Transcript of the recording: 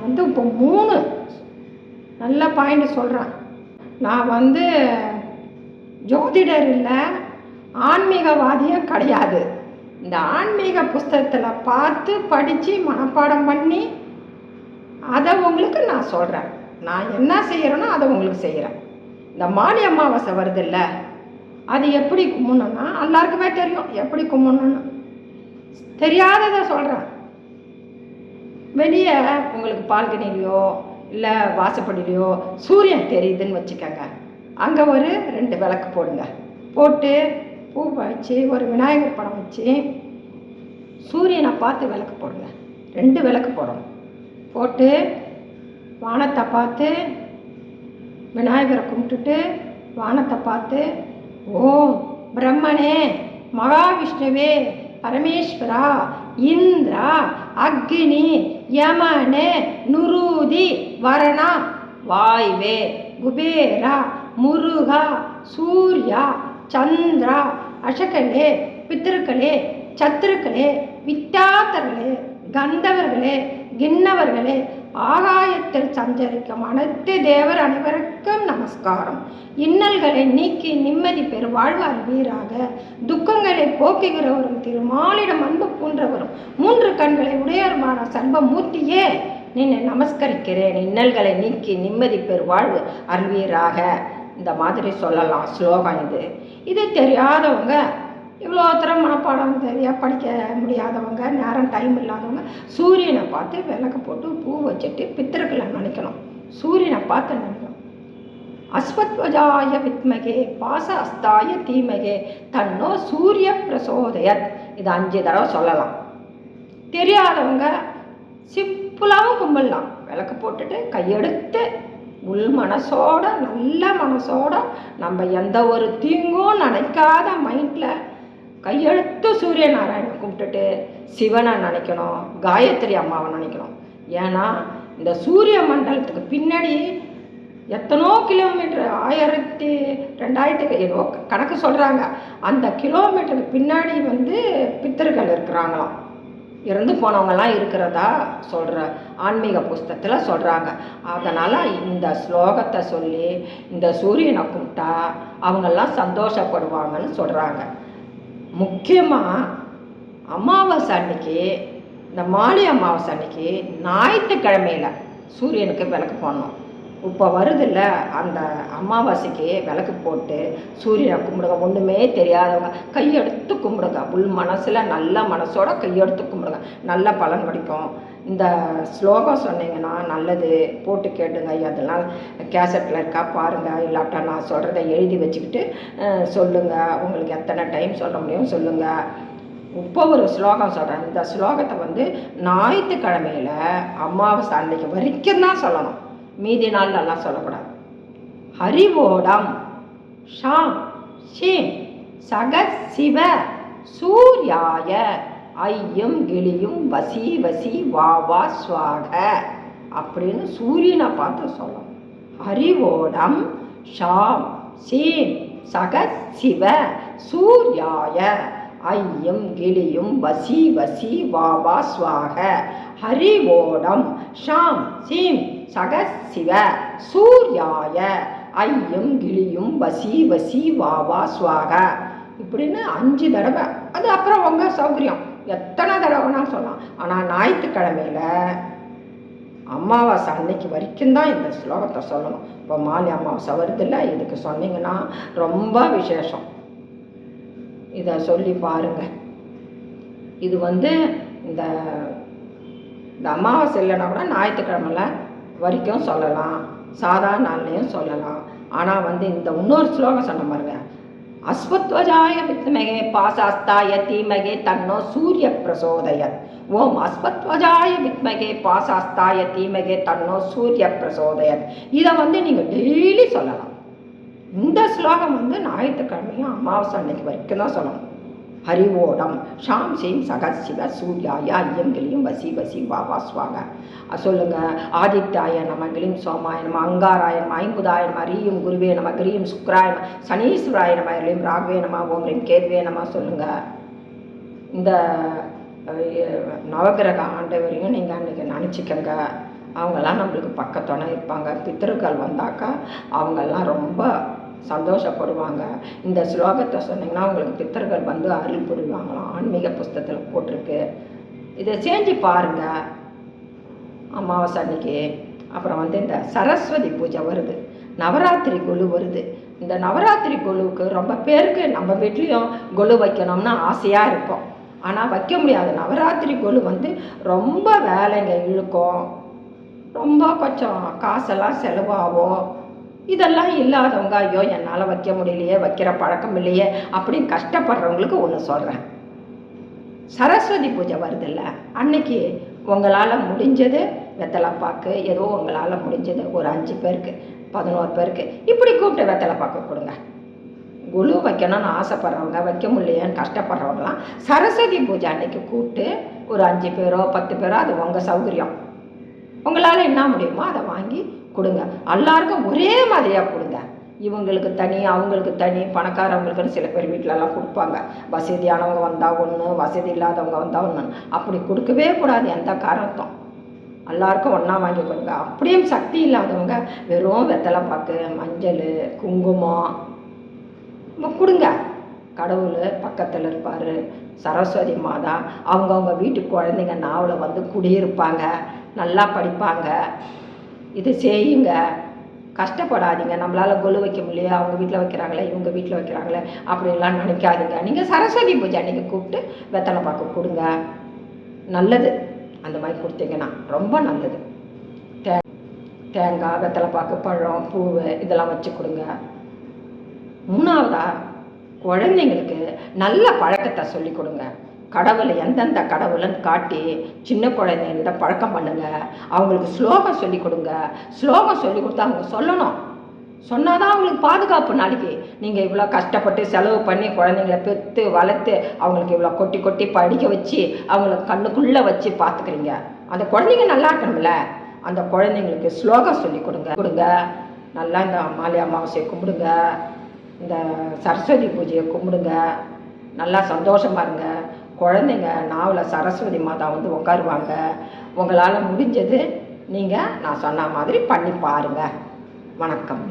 இப்போ 3 நல்ல பாயிண்ட் சொல்கிறேன். நான் ஜோதிடர் இல்லை, ஆன்மீகவாதியும் கிடையாது. இந்த ஆன்மீக புஸ்தகத்தில் பார்த்து படித்து மனப்பாடம் பண்ணி அதை உங்களுக்கு நான் சொல்கிறேன். நான் என்ன செய்கிறேனோ அதை உங்களுக்கு செய்கிறேன். இந்த மாலி அமாவாசை வருது இல்லை, அது எப்படி கும்பிடணும்னா எல்லாருக்குமே தெரியும் எப்படி கும்பிடணும்னு. தெரியாததை சொல்கிறேன். வெளியே உங்களுக்கு பால்கனிலையோ இல்லை வாசப்படிலையோ சூரியன் தெரியுதுன்னு வச்சுக்கோங்க, அங்கே ஒரு 2 விளக்கு போடுங்க. போட்டு பூ வச்சு ஒரு விநாயகர் படம் வச்சு சூரியனை பார்த்து விளக்கு போடுங்க. 2 விளக்கு போடணும். போட்டு வானத்தை பார்த்து விநாயகரை கும்பிட்டுட்டு வானத்தை பார்த்து ஓம் பிரம்மனே மகாவிஷ்ணுவே பரமேஸ்வரா இந்திரா அக்னி யமனே நுருதி வரணா வாய்வே குபேரா முருகா சூர்யா சந்திரா அசகலே பித்திருக்களே சத்துருக்களே வித்தாத்தர்களே கந்தவர்களே கிண்ணவர்களே ஆகாயத்தில் சஞ்சரிக்கும் அனைத்து தேவர் அனைவருக்கும் நமஸ்காரம். இன்னல்களை நீக்கி நிம்மதி பெறு வாழ்வாழ்வீராக. துக்கங்களை போக்குகிறவரும் திருமாலிடம் அன்பு பூன்றவரும் 3 கண்களை உடையவருமான சர்வமூர்த்தியே நின்னை நமஸ்கரிக்கிறேன். இன்னல்களை நீக்கி நிம்மதி பெறு வாழ்வு அருள்வீராக. இந்த மாதிரி சொல்லலாம் ஸ்லோகம். இது தெரியாதவங்க, இவ்வளோ தரம் மனப்பாடம் படிக்க முடியாதவங்க, நேரம் டைம் இல்லாதவங்க சூரியனை பார்த்து விளக்கு போட்டு பூ வச்சுட்டு பித்திருக்களை நினைக்கணும். சூரியனை பார்த்து நினைக்கணும். அஸ்வத்வஜாய வித்மகே பாச அஸ்தாய தீமகே தன்னோ சூரிய பிரசோதயத். இது 5 தடவை சொல்லலாம். தெரியாதவங்க சிம்பிளாகவும் கும்பிடலாம். விளக்கு போட்டுட்டு கையெடுத்து உள் மனசோட நல்ல மனசோட நம்ம எந்த ஒரு தீங்கும் நினைக்காத மைண்டில் கையெழுத்து சூரிய நாராயணன் கும்பிட்டுட்டு சிவனை நினைக்கணும், காயத்ரி அம்மாவை நினைக்கணும். ஏன்னா இந்த சூரிய மண்டலத்துக்கு பின்னாடி எத்தனோ கிலோமீட்டர் 1000 2000 ஏதோ கணக்கு சொல்கிறாங்க. அந்த கிலோமீட்டருக்கு பின்னாடி பித்தர்கள் இருக்கிறாங்களாம், இறந்து போனவங்கெல்லாம் இருக்கிறதா சொல்கிற ஆன்மீக புஸ்தகத்தில் சொல்கிறாங்க. அதனால் இந்த ஸ்லோகத்தை சொல்லி இந்த சூரியனை கும்பிட்டா அவங்கெல்லாம் சந்தோஷப்படுவாங்கன்னு சொல்கிறாங்க. முக்கியமாக அமாவாசை அன்னைக்கு, இந்த மாலி அமாவாசை அன்னைக்கு ஞாயிற்றுக்கிழமையில் சூரியனுக்கு விளக்கு போடணும். இப்போ வருதில்ல, அந்த அமாவாசைக்கு விளக்கு போட்டு சூரியனை கும்பிடுங்க. ஒன்றுமே தெரியாதவங்க கையெடுத்து கும்பிடுங்க. உள் மனசில் நல்ல மனசோட கையெடுத்து கும்பிடுங்க. நல்ல பலன் கிடைக்கும். இந்த ஸ்லோகம் சொன்னீங்கன்னா நல்லது. போட்டு கேட்டுங்க. அதெல்லாம் கேசட்டில் இருக்கா பாருங்கள். இல்லாட்டா நான் சொல்கிறத எழுதி வச்சுக்கிட்டு சொல்லுங்கள். உங்களுக்கு எத்தனை டைம் சொல்ல முடியும் சொல்லுங்கள். இப்போ ஒரு ஸ்லோகம் சொல்கிறேன். இந்த ஸ்லோகத்தை ஞாயிற்றுக்கிழமையில் அமாவாசை அன்னைக்கு வரைக்கும் தான் சொல்லணும். மீதி நாள் நல்லா சொல்லக்கூடாது. ஹரிவோடம் ஷாம் ஷீம் சக சிவ சூர்யாய ஐயம் கிளியும் வசி வசி வாவா ஸ்வாக அப்படின்னு சூரியனை பார்த்து சொல்லணும். ஹரிவோடம் ஷாம் ஷீம் சக சிவ சூர்யாய ஐயம் கிளியும் வசி வசி வாவா ஸ்வாக. ஹரி ஓடம் ஷாம் சீம் சக சிவ சூர்யாய ஐயம் கிளியும் வசி வசி வாவா ஸ்வாக இப்படின்னு 5 தடவை. அது அப்புறம் உங்கள் சௌகரியம், எத்தனை தடவைனா சொல்லலாம். ஆனால் ஞாயிற்றுக்கிழமையில் அமாவாசை அன்னைக்கு வரைக்கும் தான் இந்த ஸ்லோகத்தை சொல்லணும். இப்போ மாலி அமாவாசை வருதில்ல, இதுக்கு சொன்னீங்கன்னா ரொம்ப விசேஷம். இதை சொல்லி பாருங்கள். இது இந்த அமாவாசை இல்லைன்னா கூட ஞாயிற்றுக்கிழமையில் வரைக்கும் சொல்லலாம், சாதாரண நாள்லையும் சொல்லலாம். ஆனால் இந்த இன்னொரு ஸ்லோகம் சொன்ன பாருங்க, அஸ்வத்வஜாய வித்மகே பாசாஸ்தாய தீமகே தன்னோ சூரிய பிரசோதயத். ஓம் அஸ்வத்வஜாய வித்மகே பாசாஸ்தாய தீமகே தன்னோ சூரிய பிரசோதயத். இதை நீங்கள் டெய்லி சொல்லலாம். இந்த ஸ்லோகம் ஞாயிற்றுக்கிழமையும் அமாவாசை அன்னைக்கு வரைக்கும் தான் சொல்லணும். ஹரிவோடம் ஷாம் சீம் சகசிவ சூர்யாய ஐயங்கிலியும் வசி வசி வாவா ஸ்வாக சொல்லுங்க. ஆதித்யாய நம கிளிம் சோமாய நம அங்காராய நம ஐம்புதாய நம ரீயும் குருவே நம கிரியும் சுக்ராய நம சனீஸ்வராய நம ரீம் ராகவே நம ஓம் ரீம் கேத்வே நம சொல்லுங்க. இந்த நவகிரக ஆண்டவரையும் நீங்கள் அன்றைக்கி நினச்சிக்கங்க. அவங்கெல்லாம் நம்மளுக்கு பக்கத்துணை இருப்பாங்க. பித்திருக்கள் வந்தாக்கா அவங்கெல்லாம் ரொம்ப சந்தோஷப்படுவாங்க. இந்த ஸ்லோகத்தை சொன்னீங்கன்னா உங்களுக்கு பித்தர்கள் வந்து அருள் புரிவாங்களாம். ஆன்மீக புஸ்தகத்தில் போட்டிருக்கு. இதை செஞ்சு பாருங்கள் அமாவாசை அன்னைக்கு. அப்புறம் வந்து இந்த சரஸ்வதி பூஜை வருது, நவராத்திரி கொலு வருது. இந்த நவராத்திரி கொலுவுக்கு ரொம்ப பேருக்கு நம்ம வீட்லேயும் கொலு வைக்கணும்னு ஆசையாக இருக்கும். ஆனால் வைக்க முடியாது. நவராத்திரி கொலு வந்து ரொம்ப வேலைங்க இழுக்கும், ரொம்ப கொஞ்சம் காசெல்லாம் செலவாகும். இதெல்லாம் இல்லாதவங்க ஐயோ என்னால் வைக்க முடியலையே, வைக்கிற பழக்கம் இல்லையே அப்படின்னு கஷ்டப்படுறவங்களுக்கு ஒன்று சொல்கிறேன். சரஸ்வதி பூஜை வருதில்ல, அன்னைக்கு உங்களால் முடிஞ்சது வெத்தலைப்பாக்கு ஏதோ உங்களால் முடிஞ்சது ஒரு 5 பேருக்கு 11 பேருக்கு இப்படி கூப்பிட்டு வெத்தலைப்பாக்கு கொடுங்க. குழு வைக்கணும்னு ஆசைப்படுறவங்க, வைக்க முடியலையேன்னு கஷ்டப்படுறவங்களாம் சரஸ்வதி பூஜை அன்னைக்கு கூப்பிட்டு ஒரு 5 பேரோ 10 பேரோ, அது உங்கள் சௌகரியம். உங்களால் என்ன முடியுமோ அதை வாங்கி கொடுங்க. எல்லாருக்கும் ஒரே மாதிரியாக கொடுங்க. இவங்களுக்கு தனி அவங்களுக்கு தனி, பணக்காரவங்களுக்குன்னு சில பேர் வீட்டிலலாம் கொடுப்பாங்க. வசதியானவங்க வந்தால் ஒன்று, வசதி இல்லாதவங்க வந்தால் ஒன்று, அப்படி கொடுக்கவே கூடாது எந்த காரணத்தும். எல்லாருக்கும் ஒன்றா வாங்கி கொடுங்க. அப்படியும் சக்தி இல்லாதவங்க வெறும் வெத்தலைப்பாக்கு, மஞ்சள், குங்குமம் கொடுங்க. கடவுள் பக்கத்தில் இருப்பார், சரஸ்வதி மாதா. அவங்கவுங்க வீட்டு குழந்தைங்க நாவலை வந்து குடியிருப்பாங்க, நல்லா படிப்பாங்க. இது செய்யுங்க, கஷ்டப்படாதீங்க. நம்மளால் கொலு வைக்க முடியல, அவங்க வீட்டில் வைக்கிறாங்களே இவங்க வீட்டில் வைக்கிறாங்களே அப்படிலாம் நினைக்காதீங்க. நீங்கள் சரஸ்வதி பூஜை அன்றைக்கி கூப்பிட்டு வெத்தலைப்பாக்கு கொடுங்க. நல்லது, அந்த மாதிரி கொடுத்தீங்கன்னா ரொம்ப நல்லது. தேங்காய், வெத்தலைப்பாக்கு, பழம், பூ இதெல்லாம் வச்சு கொடுங்க. 3வதா குழந்தைங்களுக்கு நல்ல பழக்கத்தை சொல்லி கொடுங்க. கடவுளை எந்தெந்த கடவுளைன்னு காட்டி சின்ன குழந்தைங்க பழக்கம் பண்ணுங்க. அவங்களுக்கு ஸ்லோகம் சொல்லி கொடுங்க. ஸ்லோகம் சொல்லி கொடுத்தா அவங்க சொல்லணும். சொன்னாதான் அவங்களுக்கு பாதுகாப்பு. நாளைக்கு நீங்கள் இவ்வளோ கஷ்டப்பட்டு செலவு பண்ணி குழந்தைங்கள பெற்று வளர்த்து அவங்களுக்கு இவ்வளோ கொட்டி கொட்டி படிக்க வச்சு அவங்கள கண்ணுக்குள்ளே வச்சு பார்த்துக்கிறீங்க. அந்த குழந்தைங்க நல்லா இருக்கணும்ல, அந்த குழந்தைங்களுக்கு ஸ்லோகம் சொல்லி கொடுங்க. நல்லா இந்த மாலை அமாவாசையை கும்பிடுங்க, இந்த சரஸ்வதி பூஜையை கும்பிடுங்க. நல்லா சந்தோஷமாக இருங்க. குழந்தைங்க நாவலில் சரஸ்வதி மாதா வந்து உட்காருவாங்க. உங்களால் முடிஞ்சது நீங்கள் நான் சொன்ன மாதிரி பண்ணி பாருங்கள். வணக்கம்.